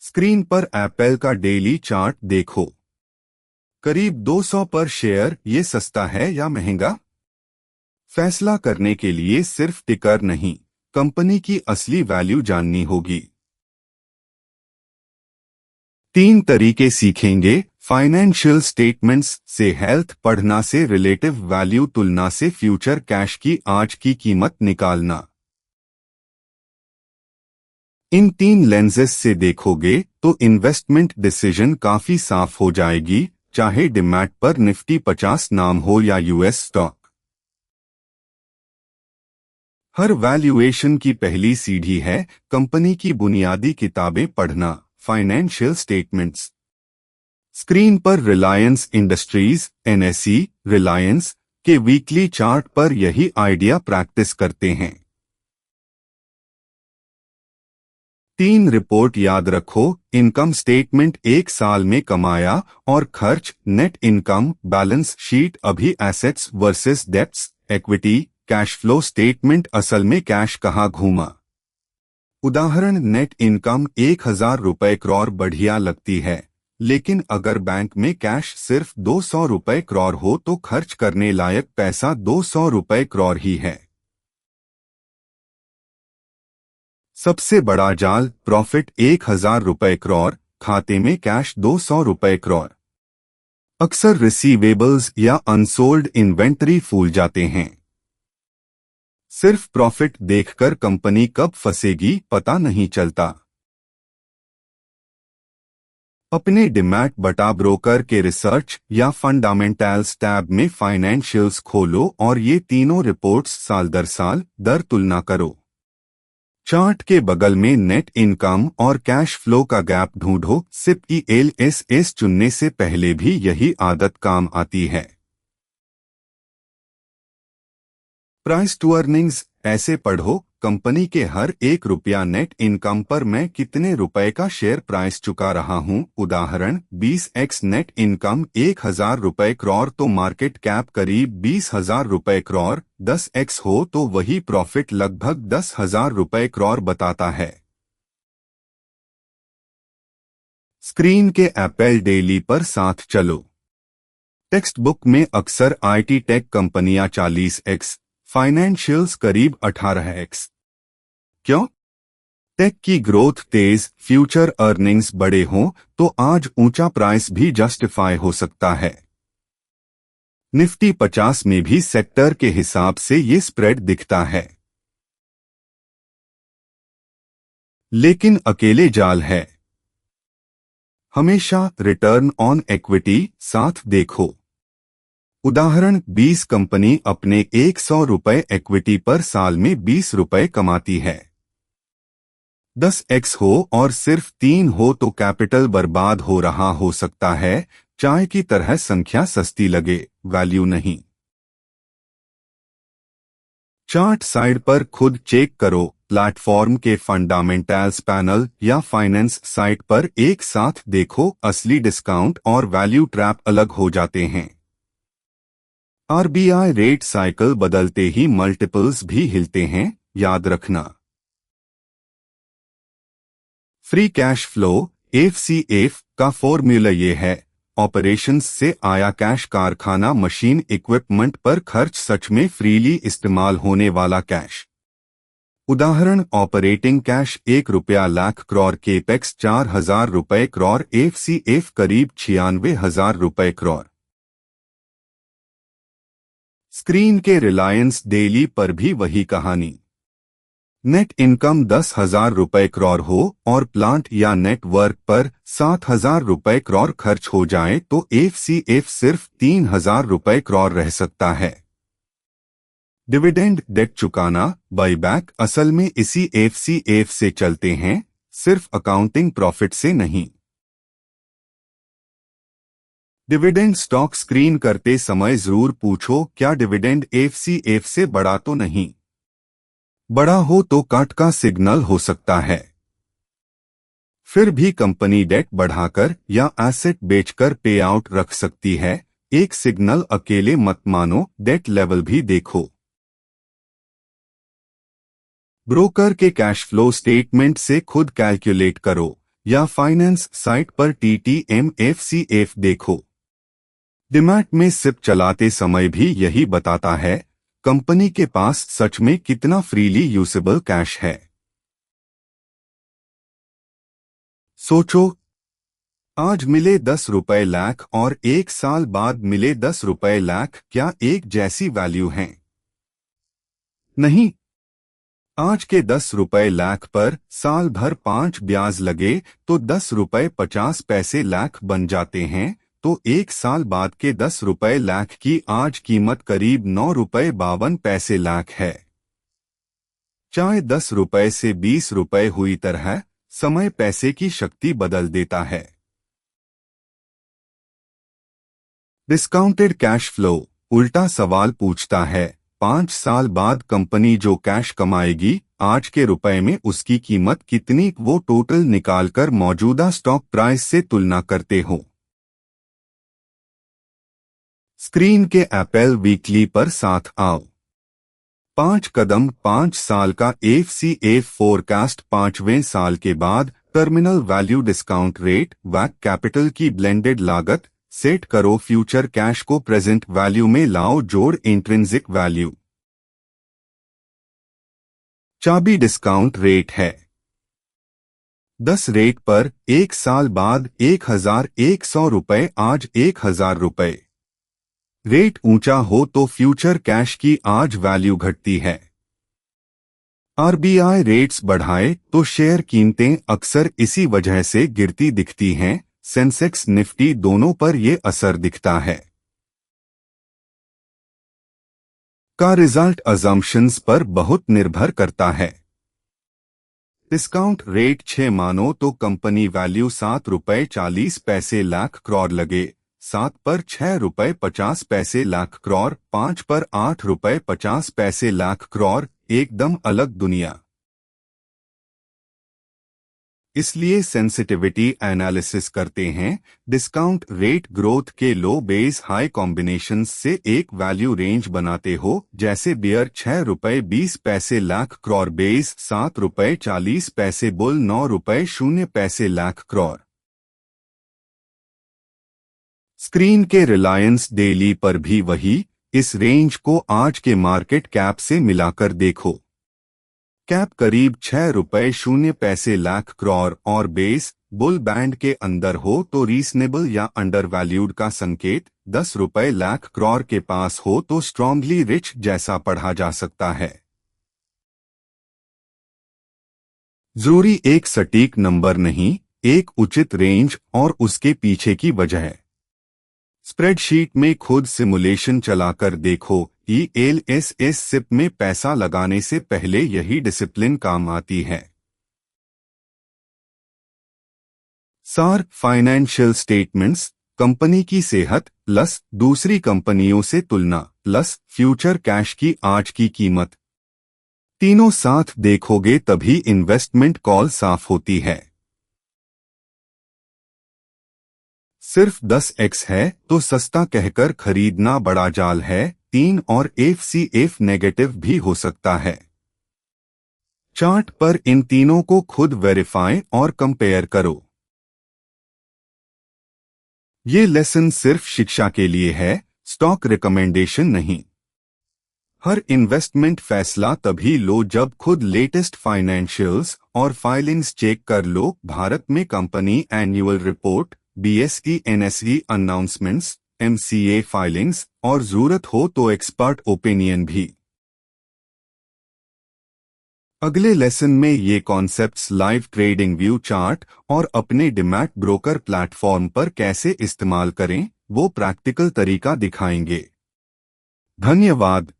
Screen पर Apple का daily chart देखो। करीब 200 पर शेयर। ये सस्ता है या महंगा? फैसला करने के लिए सिर्फ टिकर नहीं, कंपनी की असली वैल्यू जाननी होगी। 3 तरीके सीखेंगे। फाइनेंशियल स्टेटमेंट्स से हेल्थ पढ़ना से रिलेटिव वैल्यू तुलना से फ्यूचर कैश की आज की कीमत निकालना। इन 3 लेंसेज से देखोगे तो इन्वेस्टमेंट डिसीजन काफी साफ हो जाएगी, चाहे डीमैट पर निफ्टी 50 नाम हो या यूएस स्टॉक। हर वैल्यूएशन की पहली सीढ़ी है कंपनी की बुनियादी किताबें पढ़ना, फाइनेंशियल स्टेटमेंट्स। स्क्रीन पर रिलायंस इंडस्ट्रीज एनएसई रिलायंस के वीकली चार्ट पर यही आइडिया प्रैक्टिस करते हैं। 3 रिपोर्ट याद रखो। इनकम स्टेटमेंट 1 साल में कमाया और खर्च, नेट इनकम, बैलेंस शीट अभी assets versus debts, equity, cash flow statement असल में कैश कहाँ घूमा। उदाहरण, नेट इनकम 1000 रुपए करोड़ बढ़िया लगती है, लेकिन अगर बैंक में कैश सिर्फ 200 रुपए करोड़ हो तो खर्च करने लायक पैसा 200 रुपए करोड़ ही है। सबसे बड़ा जाल, प्रॉफिट 1000 रुपए करोड़, खाते में कैश 200 रुपए करोड़। अक्सर रिसीवेबल्स या अनसोल्ड इन्वेंटरी फूल जाते हैं। सिर्फ प्रॉफिट देखकर कंपनी कब फंसेगी पता नहीं चलता। अपने डीमैट बटा ब्रोकर के रिसर्च या फंडामेंटल्स टैब में फाइनेंशियल्स खोलो और ये तीनों रिपोर्ट्स साल दर साल दर तुलना करो। चार्ट के बगल में नेट इनकम और कैश फ्लो का गैप ढूंढो। सिप ELSS चुनने से पहले भी यही आदत काम आती है। प्राइस टू अर्निंग्स ऐसे पढ़ो, कंपनी के हर 1 रुपया नेट इनकम पर मैं कितने रुपए का शेयर प्राइस चुका रहा हूं। उदाहरण, 20x नेट इनकम 1000 रुपए करोड़ तो मार्केट कैप करीब 20,000 रुपए करोड़, 10x हो तो वही प्रॉफिट लगभग 10,000 रुपए करोड़ बताता है। स्क्रीन के एप्पल डेली पर साथ चलो। टेक्स्ट बुक में अक्सर IT टेक कंपनियां 40x, फाइनेंशियल्स करीब 18x। क्यों? टेक की ग्रोथ तेज, फ्यूचर अर्निंग्स बड़े हों तो आज ऊंचा प्राइस भी जस्टिफाई हो सकता है। निफ्टी 50 में भी सेक्टर के हिसाब से ये स्प्रेड दिखता है, लेकिन अकेले जाल है। हमेशा रिटर्न ऑन इक्विटी साथ देखो। उदाहरण, 20 कंपनी अपने 100 रुपए इक्विटी पर साल में 20 रुपए कमाती है। 10x हो और सिर्फ 3 हो तो कैपिटल बर्बाद हो रहा हो सकता है। चाय की तरह संख्या सस्ती लगे, वैल्यू नहीं। चार्ट साइड पर खुद चेक करो। प्लेटफॉर्म के फंडामेंटल्स पैनल या फाइनेंस साइट पर एक साथ देखो। असली डिस्काउंट और वैल्यू ट्रैप अलग हो जाते हैं। RBI रेट साइकिल बदलते ही मल्टीपल्स भी हिलते हैं, याद रखना। फ्री कैश फ्लो FCF का फॉर्मूला ये है, ऑपरेशंस से आया कैश, कारखाना मशीन इक्विपमेंट पर खर्च, सच में फ्रीली इस्तेमाल होने वाला कैश। उदाहरण, ऑपरेटिंग कैश 1 रुपया लाख करोड़, केपेक्स 4000 रुपए करोड़, FCF करीब 96,000 रुपए करोड़। स्क्रीन के रिलायंस डेली पर भी वही कहानी। नेट इनकम 10,000 रुपए करोड़ हो और प्लांट या नेटवर्क पर 7,000 रुपए करोड़ खर्च हो जाए तो FCF सिर्फ 3,000 रुपए करोड़ रह सकता है। डिविडेंड, डेट चुकाना, बाईबैक असल में इसी FCF से चलते हैं, सिर्फ अकाउंटिंग प्रॉफिट से नहीं। डिविडेंड स्टॉक स्क्रीन करते समय जरूर पूछो, क्या डिविडेंड FCF से बड़ा तो नहीं? बड़ा हो तो कट का सिग्नल हो सकता है। फिर भी कंपनी डेट बढ़ाकर या एसेट बेचकर पे आउट रख सकती है। एक सिग्नल अकेले मत मानो, डेट लेवल भी देखो। ब्रोकर के कैश फ्लो स्टेटमेंट से खुद कैलकुलेट करो। या फाइनेंस साइट पर TTMFCF देखो। डीमैट में सिप चलाते समय भी यही बताता है कंपनी के पास सच में कितना फ्रीली यूजेबल कैश है। सोचो, आज मिले 10 रुपए लाख और 1 साल बाद मिले 10 रुपए लाख, क्या एक जैसी वैल्यू हैं? नहीं। आज के 10 रुपए लाख पर साल भर 5 ब्याज लगे तो 10 रुपए 50 पैसे लाख बन जाते हैं, तो 1 साल बाद के 10 रुपए लाख की आज कीमत करीब 9 रुपए 52 पैसे लाख है। चाहे 10 रुपए से 20 रुपए हुई, तरह समय पैसे की शक्ति बदल देता है। डिस्काउंटेड कैश फ्लो उल्टा सवाल पूछता है, 5 साल बाद कंपनी जो कैश कमाएगी, आज के रुपए में उसकी कीमत कितनी, वो टोटल निकालकर मौजूदा स्टॉक प्राइस से तुलना करते हो। स्क्रीन के एप्पल वीकली पर साथ आओ। 5 कदम 5 साल का FCF फोरकास्ट। 5वें साल के बाद टर्मिनल वैल्यू डिस्काउंट रेट वैक कैपिटल की ब्लेंडेड लागत सेट करो। फ्यूचर कैश को प्रेजेंट वैल्यू में लाओ, जोड़ इंट्रिंसिक वैल्यू। चाबी डिस्काउंट रेट है 10 रेट पर 1 साल बाद 1100 रुपए, आज 1000 रुपए। रेट ऊंचा हो तो फ्यूचर कैश की आज वैल्यू घटती है। RBI रेट्स बढ़ाए तो शेयर कीमतें अक्सर इसी वजह से गिरती दिखती हैं। सेंसेक्स निफ्टी दोनों पर ये असर दिखता है। का रिजल्ट अजम्पशंस पर बहुत निर्भर करता है। डिस्काउंट रेट 6 मानो तो कंपनी वैल्यू 7 रुपए 40 पैसे लाख करोड़ लगे। 7 पर 6 रुपए 50 पैसे लाख करोड़, 5 पर 8 रुपए 50 पैसे लाख करोड़, एकदम अलग दुनिया। इसलिए सेंसिटिविटी एनालिसिस करते हैं। डिस्काउंट रेट ग्रोथ के लो बेस हाई कॉम्बिनेशंस से एक वैल्यू रेंज बनाते हो, जैसे बियर 6 रुपए 20 पैसे लाख करोड़, बेस 7 रुपए 40 पैसे, बुल 9 रुपए 0 पैसे लाख करोड़। स्क्रीन के रिलायंस डेली पर भी वही। इस रेंज को आज के मार्केट कैप से मिलाकर देखो। कैप करीब 6 रुपए 0 पैसे लाख करोड़ और बेस बुल बैंड के अंदर हो तो रीजनेबल या अंडर वैल्यूड का संकेत। 10 रुपए लाख करोड़ के पास हो तो स्ट्रांगली रिच जैसा पढ़ा जा सकता है। जरूरी एक सटीक नंबर नहीं, एक उचित रेंज और उसके पीछे की वजह। स्प्रेडशीट में खुद सिमुलेशन चलाकर देखो। ELSS सिप में पैसा लगाने से पहले यही डिसिप्लिन काम आती है। सार फाइनेंशियल स्टेटमेंट्स, कंपनी की सेहत प्लस दूसरी कंपनियों से तुलना प्लस फ्यूचर कैश की आज की कीमत, तीनों साथ देखोगे तभी इन्वेस्टमेंट कॉल साफ होती है। सिर्फ 10x है तो सस्ता कहकर खरीदना बड़ा जाल है। 3 और FCF नेगेटिव भी हो सकता है। चार्ट पर इन तीनों को खुद वेरीफाई और कंपेयर करो। ये लेसन सिर्फ शिक्षा के लिए है, स्टॉक रिकमेंडेशन नहीं। हर इन्वेस्टमेंट फैसला तभी लो जब खुद लेटेस्ट फाइनेंशियल्स और फाइलिंग्स चेक कर लो। भारत में company annual report, BSE NSE announcements, MCA filings और जरूरत हो तो एक्सपर्ट ओपिनियन भी। अगले लेसन में ये concepts live trading view chart और अपने डीमैट ब्रोकर प्लेटफॉर्म पर कैसे इस्तेमाल करें, वो प्रैक्टिकल तरीका दिखाएंगे। धन्यवाद।